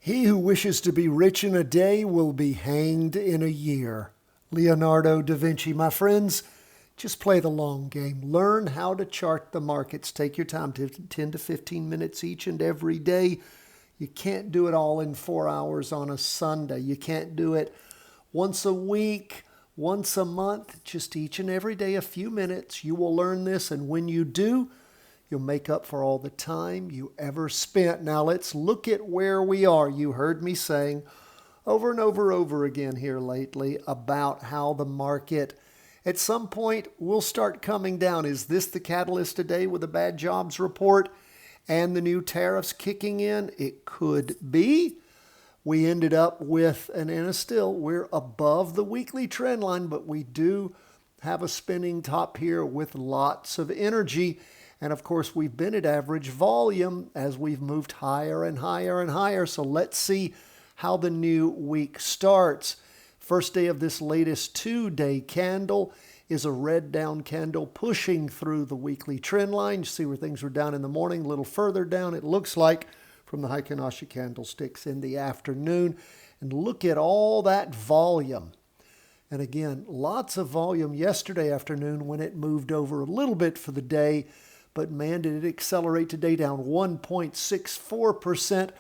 He who wishes to be rich in a day will be hanged in a year. Leonardo da Vinci. My friends, just play the long game. Learn how to chart the markets. Take your time, 10 to 15 minutes each and every day. You can't do it all in 4 hours on a Sunday. You can't do it once a week, once a month, just each and every day, a few minutes. You will learn this, and when you do, you'll make up for all the time you ever spent. Now let's look at where we are. You heard me saying over and over again here lately about how the market at some point will start coming down. Is this the catalyst today with a bad jobs report and the new tariffs kicking in? It could be. We ended up with, and still, we're above the weekly trend line, but we do have a spinning top here with lots of energy. And of course, we've been at average volume as we've moved higher and higher and higher. So let's see how the new week starts. First day of this latest 2-day candle is a red down candle pushing through the weekly trend line. You see where things were down in the morning, a little further down, it looks like, from the Heikin-Ashi candlesticks in the afternoon. And look at all that volume. And again, lots of volume yesterday afternoon when it moved over a little bit for the day. But man, did it accelerate today, down 1.64%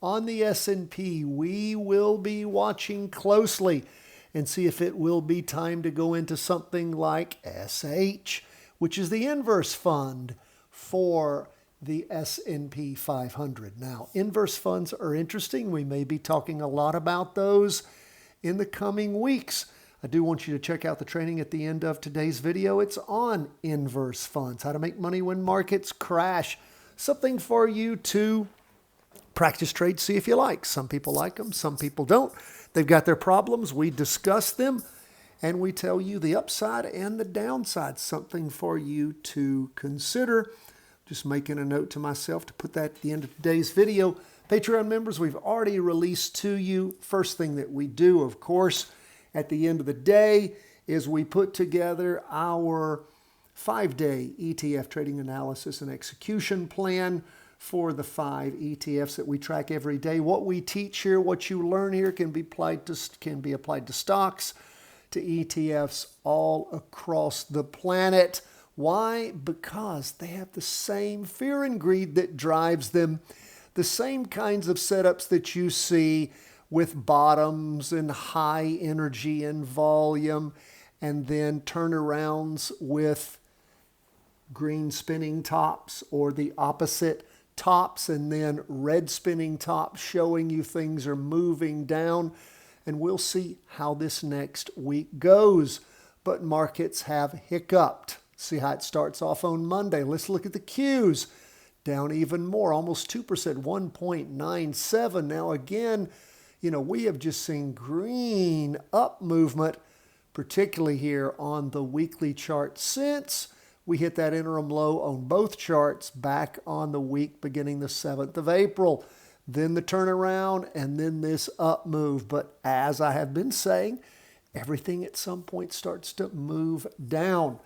on the S&P. We will be watching closely and see if it will be time to go into something like SH, which is the inverse fund for the S&P 500. Now, inverse funds are interesting. We may be talking a lot about those in the coming weeks. I do want you to check out the training at the end of today's video. It's on inverse funds, how to make money when markets crash. Something for you to practice trade, see if you like. Some people like them, some people don't. They've got their problems. We discuss them, and we tell you the upside and the downside. Something for you to consider. Just making a note to myself to put that at the end of today's video. Patreon members, we've already released to you. First thing that we do, of course, at the end of the day is we put together our 5-day ETF trading analysis and execution plan for the 5 ETFs that we track every day. What we teach here, what you learn here can be applied to stocks, to ETFs all across the planet. Why? Because they have the same fear and greed that drives them, the same kinds of setups that you see with bottoms and high energy and volume, and then turnarounds with green spinning tops or the opposite tops, and then red spinning tops showing you things are moving down. And we'll see how this next week goes. But markets have hiccuped. See how it starts off on Monday. Let's look at the Qs. Down even more, almost 2%, 1.97. Now again, we have just seen green up movement, particularly here on the weekly chart since we hit that interim low on both charts back on the week beginning the 7th of April. Then the turnaround and then this up move. But as I have been saying, everything at some point starts to move down.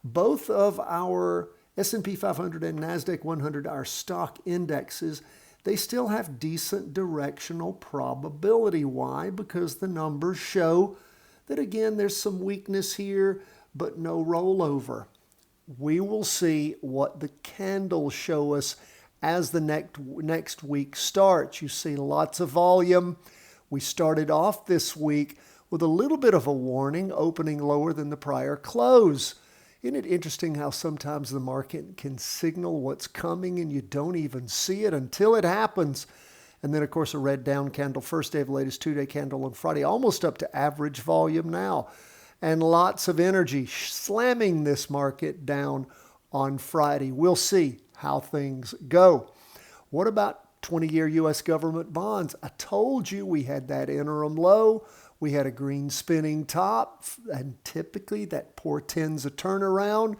Both of our S&P 500 and NASDAQ 100, our stock indexes, they still have decent directional probability. Why? Because the numbers show that, again, there's some weakness here, but no rollover. We will see what the candles show us as the next week starts. You see lots of volume. We started off this week with a little bit of a warning, opening lower than the prior close. Isn't it interesting how sometimes the market can signal what's coming and you don't even see it until it happens? And then, of course, a red down candle, first day of the latest 2-day candle on Friday, almost up to average volume now. And lots of energy slamming this market down on Friday. We'll see how things go. What about 20-year U.S. government bonds? I told you we had that interim low. We had a green spinning top, and typically that portends a turnaround.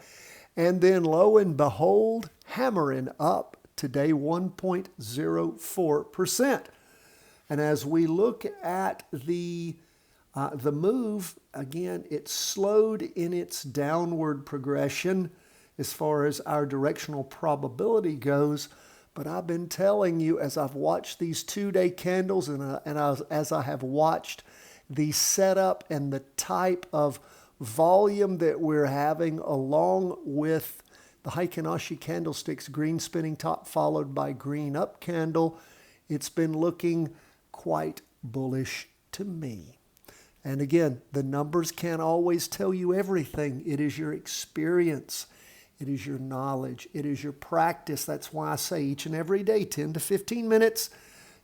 And then lo and behold, hammering up today 1.04%. And as we look at the move, again, it slowed in its downward progression as far as our directional probability goes, But I've been telling you, as I've watched these 2-day candles as I have watched the setup and the type of volume that we're having, along with the Heikin Ashi candlesticks, green spinning top followed by green up candle, it's been looking quite bullish to me. And again, the numbers can't always tell you everything. It is your experience. It is your knowledge. It is your practice. That's why I say each and every day, 10 to 15 minutes,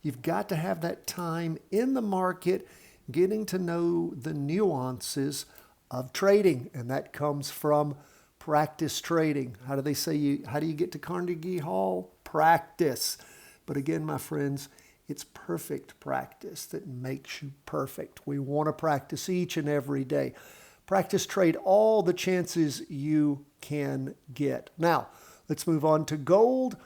you've got to have that time in the market, getting to know the nuances of trading. And that comes from practice trading. How do they say how do you get to Carnegie Hall? Practice. But again, my friends, it's perfect practice that makes you perfect. We want to practice each and every day. Practice trade all the chances you can get. Now, let's move on to gold.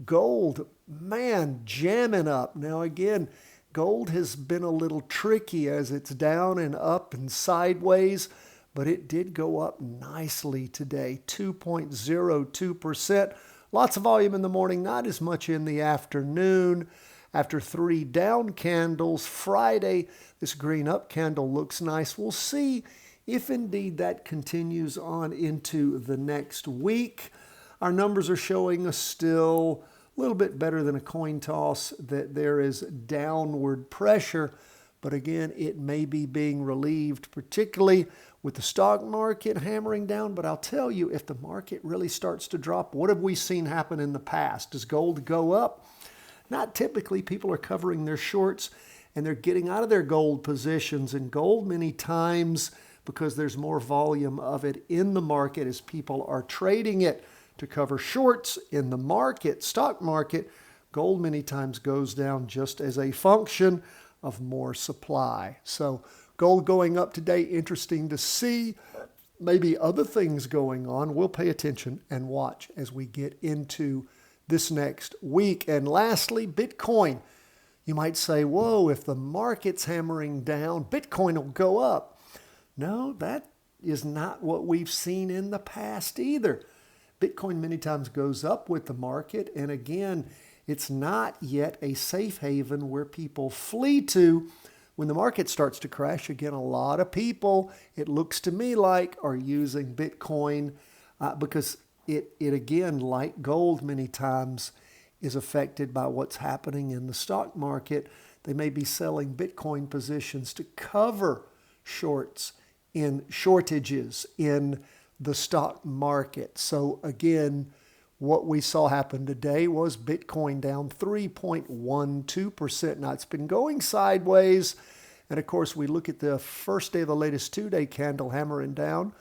Gold, man, jamming up. Now, again, gold has been a little tricky as it's down and up and sideways, but it did go up nicely today, 2.02%. Lots of volume in the morning, not as much in the afternoon. After 3 down candles, Friday, this green up candle looks nice. We'll see if indeed that continues on into the next week. Our numbers are showing us still a little bit better than a coin toss, that there is downward pressure. But again, it may be being relieved, particularly with the stock market hammering down. But I'll tell you, if the market really starts to drop, what have we seen happen in the past? Does gold go up? Not typically. People are covering their shorts and they're getting out of their gold positions. And gold many times, because there's more volume of it in the market as people are trading it to cover shorts in the market, stock market, gold many times goes down just as a function of more supply. So gold going up today, interesting to see. Maybe other things going on. We'll pay attention and watch as we get into this next week. And lastly, Bitcoin. You might say, whoa, if the market's hammering down, Bitcoin will go up. No, that is not what we've seen in the past either. Bitcoin many times goes up with the market. And again, it's not yet a safe haven where people flee to when the market starts to crash. Again, a lot of people, it looks to me like, are using Bitcoin because it again, like gold many times, is affected by what's happening in the stock market. They may be selling Bitcoin positions to cover shortages in the stock market. So again, what we saw happen today was Bitcoin down 3.12%. Now, it's been going sideways. And of course, we look at the first day of the latest 2-day candle hammering down.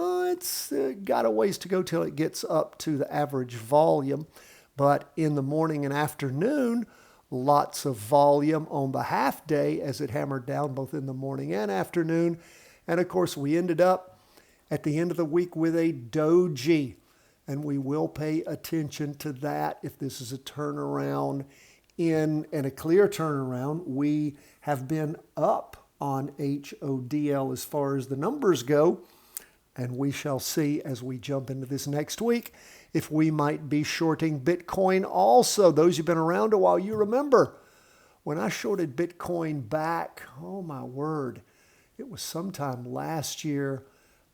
It's got a ways to go till it gets up to the average volume. But in the morning and afternoon, lots of volume on the half day as it hammered down both in the morning and afternoon. And of course, we ended up at the end of the week with a doji. And we will pay attention to that if this is a turnaround and a clear turnaround. We have been up on HODL as far as the numbers go. And we shall see as we jump into this next week if we might be shorting Bitcoin also. Those who've been around a while, you remember when I shorted Bitcoin back, oh my word, it was sometime last year.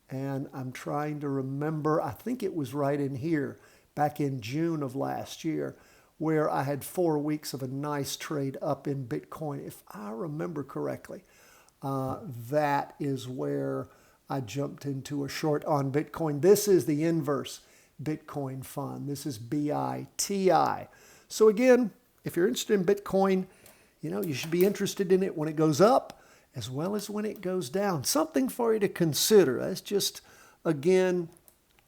And I'm trying to remember, I think it was right in here, back in June of last year, where I had 4 weeks of a nice trade up in Bitcoin. If I remember correctly, that is where I jumped into a short on Bitcoin. This is the inverse Bitcoin fund. This is BITI. So again, if you're interested in Bitcoin, you should be interested in it when it goes up as well as when it goes down. Something for you to consider. That's just, again,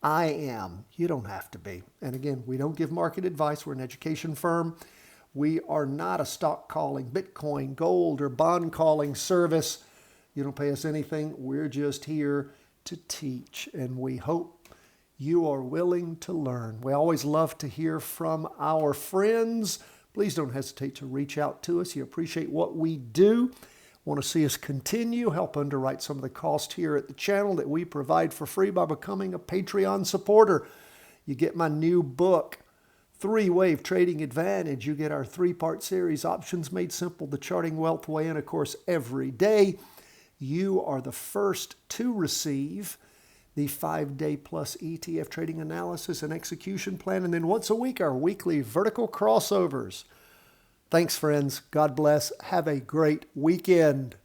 I am. You don't have to be. And again, we don't give market advice. We're an education firm. We are not a stock calling, Bitcoin, gold, or bond calling service. You don't pay us anything. We're just here to teach. And we hope you are willing to learn. We always love to hear from our friends. Please don't hesitate to reach out to us. You appreciate what we do. Want to see us continue, help underwrite some of the cost here at the channel that we provide for free by becoming a Patreon supporter. You get my new book, Three-Wave Trading Advantage. You get our three-part series, Options Made Simple, the Charting Wealth Way, and of course, every day. You are the first to receive the 5-day plus ETF trading analysis and execution plan. And then once a week, our weekly vertical crossovers. Thanks, friends. God bless. Have a great weekend.